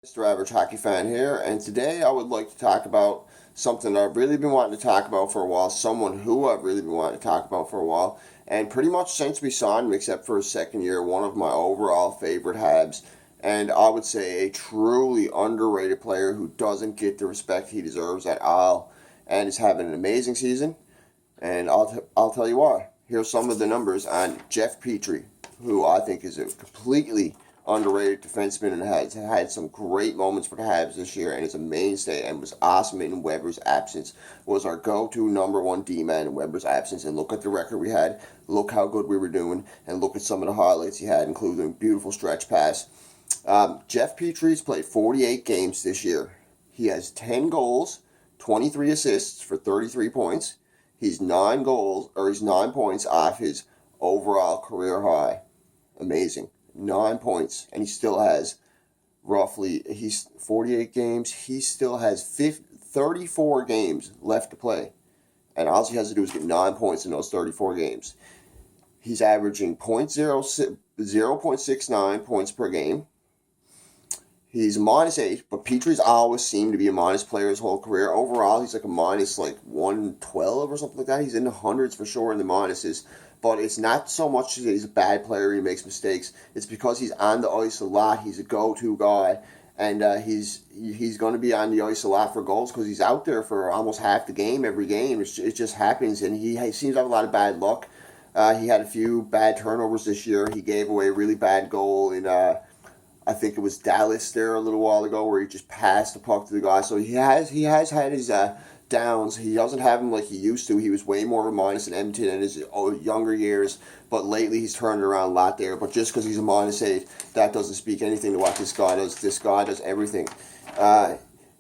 Mr. Average Hockey Fan here, and today I would like to talk about something I've really been wanting to talk about for a while, someone who I've really been wanting to talk about for a while, and pretty much since we signed him, except for his second year, one of my overall favorite Habs, and I would say a truly underrated player who doesn't get the respect he deserves at all, and is having an amazing season, and I'll tell you why. Here's some of the numbers on Jeff Petry, who I think is a completely underrated defenseman and has had some great moments for the Habs this year and is a mainstay and was awesome in Weber's absence. Was our go-to number one D-man in Weber's absence. And look at the record we had. Look how good we were doing. And look at some of the highlights he had, including a beautiful stretch pass. Jeff Petry's played 48 games this year. He has 10 goals, 23 assists for 33 points. He's 9 points off his overall career high. Amazing. 9 points, and he still has he's 48 games. He still has 34 games left to play, and all he has to do is get 9 points in those 34 games. He's averaging 0.69 points per game. He's -8, but Petry's always seemed to be a minus player his whole career. Overall, he's like a minus 112 or something like that. He's in the hundreds for sure in the minuses. But it's not so much that he's a bad player, he makes mistakes. It's because he's on the ice a lot. He's a go-to guy, and he's going to be on the ice a lot for goals because he's out there for almost half the game every game. It just happens, and he seems to have a lot of bad luck. He had a few bad turnovers this year. He gave away a really bad goal in I think it was Dallas there a little while ago where he just passed the puck to the guy. So he has had his downs. He doesn't have them like he used to. He was way more of a minus in Edmonton in his younger years, but lately he's turned around a lot there. But just because he's a -8, that doesn't speak anything to what this guy does. This guy does everything.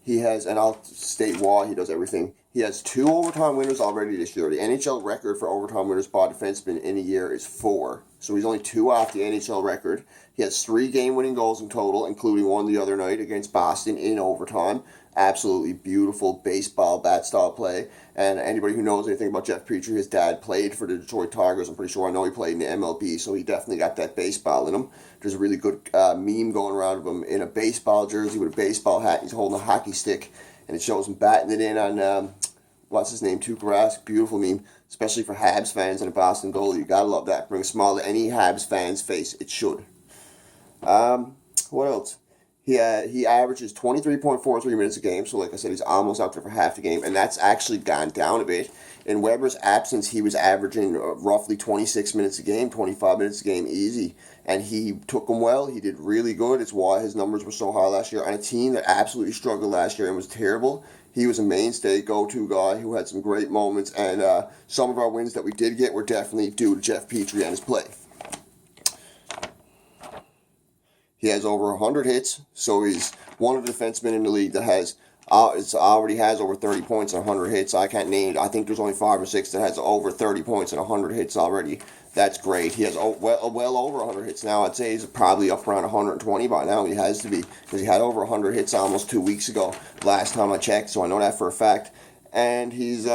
He has, and I'll state why he does everything. He has 2 overtime winners already this year. The NHL record for overtime winners by defensemen in a year is 4. So he's only 2 off the NHL record. He has 3 game-winning goals in total, including one the other night against Boston in overtime. Absolutely beautiful baseball bat style play. And anybody who knows anything about Jeff Petry, his dad played for the Detroit Tigers. I'm pretty sure I know he played in the MLB, so he definitely got that baseball in him. There's a really good meme going around of him in a baseball jersey with a baseball hat. He's holding a hockey stick, and it shows him batting it in on what's his name, Tuukka Rask. Beautiful meme, especially for Habs fans and a Boston goalie. You gotta love that. Bring a smile to any Habs fan's face. It should. What else? He averages 23.43 minutes a game, so like I said, he's almost out there for half the game, and that's actually gone down a bit. In Weber's absence, he was averaging roughly 26 minutes a game, 25 minutes a game easy, and he took them well. He did really good. It's why his numbers were so high last year. On a team that absolutely struggled last year and was terrible, he was a mainstay, go-to guy who had some great moments, and some of our wins that we did get were definitely due to Jeff Petry and his play. He has over 100 hits, so he's one of the defensemen in the league that already has over 30 points and 100 hits. I can't name it. I think there's only 5 or 6 that has over 30 points and 100 hits already. That's great. He has well over 100 hits now. I'd say he's probably up around 120 by now. He has to be because he had over 100 hits almost 2 weeks ago, last time I checked, so I know that for a fact. And he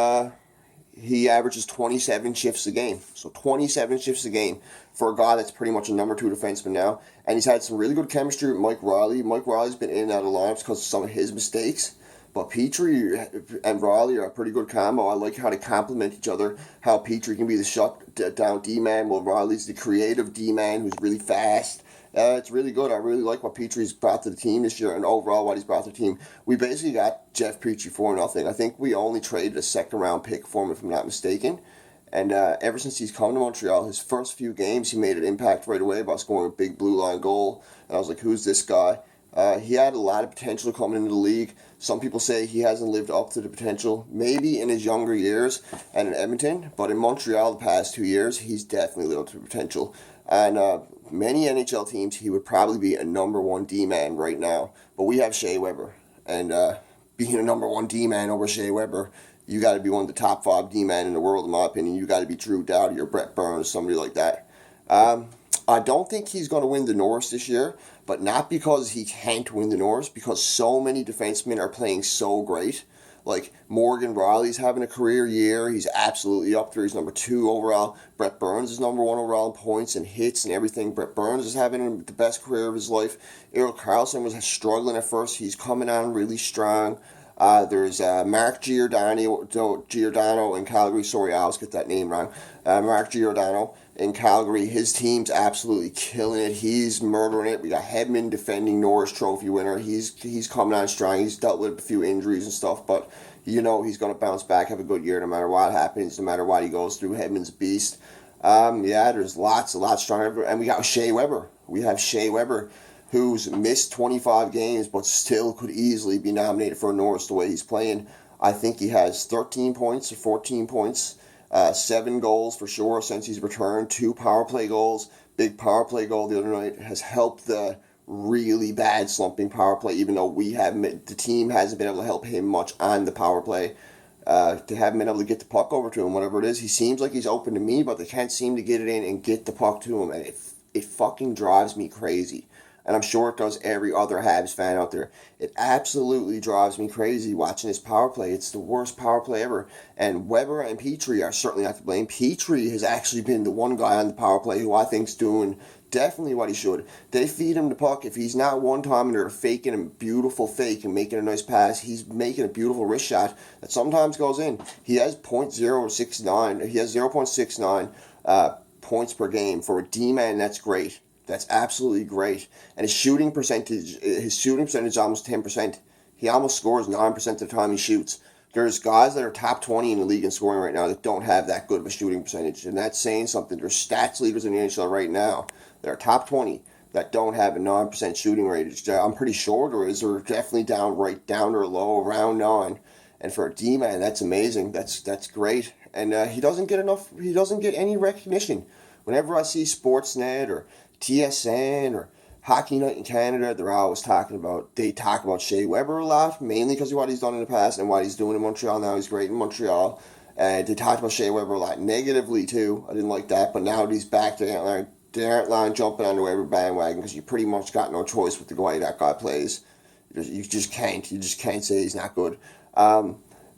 averages 27 shifts a game. So 27 shifts a game for a guy that's pretty much a number 2 defenseman now. And he's had some really good chemistry with Mike Riley. Mike Riley's been in and out of lineups because of some of his mistakes. But Petry and Riley are a pretty good combo. I like how they complement each other. How Petry can be the shutdown D-man, while Riley's the creative D-man who's really fast. It's really good. I really like what Petry's brought to the team this year, and overall what he's brought to the team. We basically got Jeff Petry for nothing. I think we only traded a second-round pick for him, if I'm not mistaken. And ever since he's come to Montreal, his first few games, he made an impact right away by scoring a big blue line goal. And I was like, who's this guy? He had a lot of potential coming into the league. Some people say he hasn't lived up to the potential, maybe in his younger years and in Edmonton, but in Montreal the past 2 years, he's definitely lived up to the potential. And many NHL teams, he would probably be a number 1 D-man right now. But we have Shea Weber, and being a number 1 D-man over Shea Weber, you got to be one of the top 5 D-man in the world, in my opinion. You got to be Drew Doughty or Brett Burns, somebody like that. I don't think he's going to win the Norris this year, but not because he can't win the Norris, because so many defensemen are playing so great. Like, Morgan Riley's having a career year. He's absolutely up there. He's number 2 overall. Brett Burns is number 1 overall in points and hits and everything. Brett Burns is having the best career of his life. Earl Carlson was struggling at first. He's coming on really strong. There's Mark Giordano in Calgary. Sorry, I always get that name wrong. Mark Giordano in Calgary. His team's absolutely killing it. He's murdering it. We got Hedman defending Norris Trophy winner. He's coming on strong. He's dealt with a few injuries and stuff, but he's going to bounce back, have a good year no matter what happens, no matter what he goes through. Hedman's a beast. There's a lot stronger. And we got Shea Weber. We have Shea Weber, who's missed 25 games but still could easily be nominated for a Norris the way he's playing. I think he has 13 points or 14 points, 7 goals for sure since he's returned, 2 power play goals. Big power play goal the other night has helped the really bad slumping power play, even though the team hasn't been able to help him much on the power play. To haven't been able to get the puck over to him, whatever it is. He seems like he's open to me, but they can't seem to get it in and get the puck to him, and it fucking drives me crazy. And I'm sure it does every other Habs fan out there. It absolutely drives me crazy watching his power play. It's the worst power play ever. And Weber and Petry are certainly not to blame. Petry has actually been the one guy on the power play who I think's doing definitely what he should. They feed him the puck. If he's not one-timing or faking a beautiful fake and making a nice pass, he's making a beautiful wrist shot that sometimes goes in. He has .069. He has 0.69 points per game. For a D-man, that's great. That's absolutely great. And his shooting percentage is almost 10%. He almost scores 9% of the time he shoots. There's guys that are top 20 in the league in scoring right now that don't have that good of a shooting percentage. And that's saying something. There's stats leaders in the NHL right now that are top 20 that don't have a 9% shooting rate. I'm pretty sure they're definitely down or low, around 9. And for a D-man, that's amazing. That's great. And he doesn't get any recognition. Whenever I see Sportsnet or TSN or Hockey Night in Canada, they talk about Shea Weber a lot, mainly because of what he's done in the past and what he's doing in Montreal now. He's great in Montreal. They talked about Shea Weber a lot negatively too. I didn't like that, but now that he's back, they aren't jumping on the Weber bandwagon because you pretty much got no choice with the way that guy plays. You just can't say he's not good.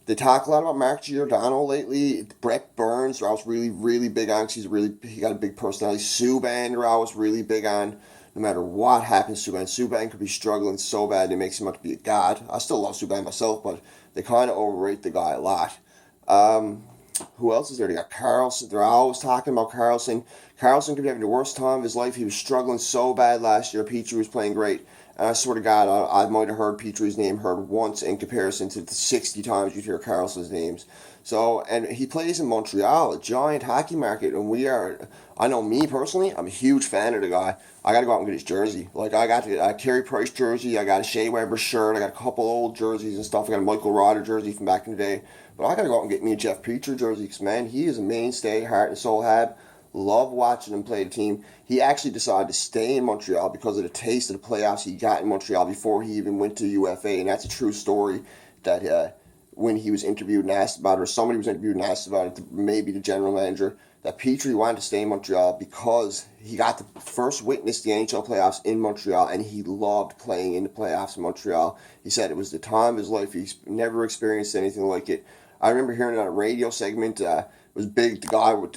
They talk a lot about Mark Giordano lately. Brett Burns, I was really, really big on because he got a big personality. Subban, I was really big on. No matter what happens to Subban could be struggling so bad it makes him out to be a god. I still love Subban myself, but they kind of overrate the guy a lot. Who else is there? They got Carlson. They're always talking about Carlson. Carlson could be having the worst time of his life. He was struggling so bad last year. Petry was playing great. And I swear to God, I might have heard Petry's name heard once in comparison to the 60 times you'd hear Carlson's names. So, and he plays in Montreal, a giant hockey market, and I know me personally, I'm a huge fan of the guy. I got to go out and get his jersey. Like, I got a Carey Price jersey, I got a Shea Weber shirt, I got a couple old jerseys and stuff. I got a Michael Rodder jersey from back in the day. But I got to go out and get me a Jeff Petry jersey because, man, he is a mainstay, heart and soul Hab. Love watching him play the team. He actually decided to stay in Montreal because of the taste of the playoffs he got in Montreal before he even went to UFA. And that's a true story that when he was interviewed and asked about it, or somebody was interviewed and asked about it, maybe the general manager, that Petry wanted to stay in Montreal because he got to first witness the NHL playoffs in Montreal, and he loved playing in the playoffs in Montreal. He said it was the time of his life. He's never experienced anything like it. I remember hearing it on a radio segment. It was big. The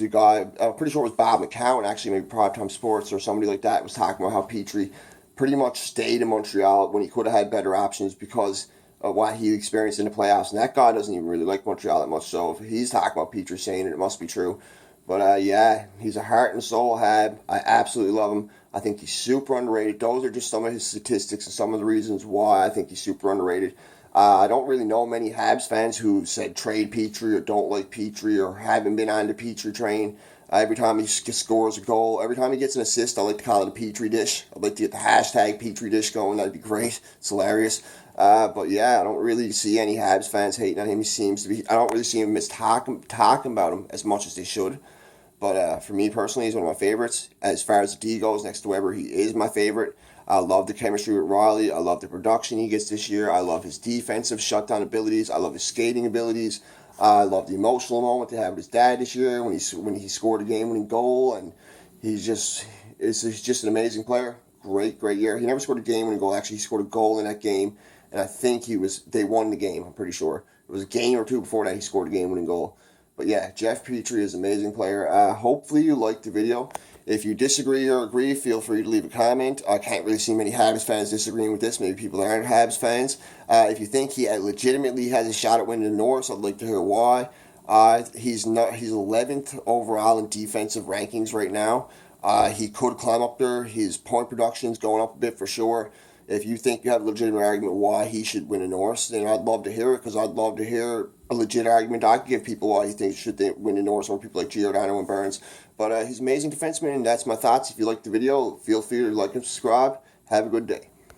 guy, I'm pretty sure it was Bob McCown, actually, maybe Primetime Sports or somebody like that, was talking about how Petry pretty much stayed in Montreal when he could have had better options because of what he experienced in the playoffs. And that guy doesn't even really like Montreal that much. So if he's talking about Petry saying it, it must be true. But yeah, he's a heart and soul Hab. I absolutely love him. I think he's super underrated. Those are just some of his statistics and some of the reasons why I think he's super underrated. I don't really know many Habs fans who said trade Petry or don't like Petry or haven't been on the Petry train. Every time he scores a goal, every time he gets an assist, I like to call it a Petry dish. I'd like to get the hashtag Petry dish going. That'd be great. It's hilarious. But yeah, I don't really see any Habs fans hating on him. I don't really see him talking about him as much as they should. But for me personally, he's one of my favorites. As far as the D goes, next to Weber, he is my favorite. I love the chemistry with Riley. I love the production he gets this year. I love his defensive shutdown abilities. I love his skating abilities. I love the emotional moment they had with his dad this year when he scored a game-winning goal, and he's just an amazing player. Great year. He never scored a game-winning goal. Actually, he scored a goal in that game, and I think they won the game. I'm pretty sure it It was a game or two before that he scored a game-winning goal. But yeah, Jeff Petry is an amazing player. Hopefully you liked the video. If you disagree or agree, feel free to leave a comment. I can't really see many Habs fans disagreeing with this. Maybe people that aren't Habs fans. If you think he legitimately has a shot at winning the North, I'd like to hear why. He's 11th overall in defensive rankings right now. He could climb up there. His point production's going up a bit for sure. If you think you have a legitimate argument why he should win a Norris, then I'd love to hear it, because I'd love to hear a legit argument. I could give people why he thinks should win a Norris, or people like Giordano and Burns. But he's an amazing defenseman, and that's my thoughts. If you liked the video, feel free to like and subscribe. Have a good day.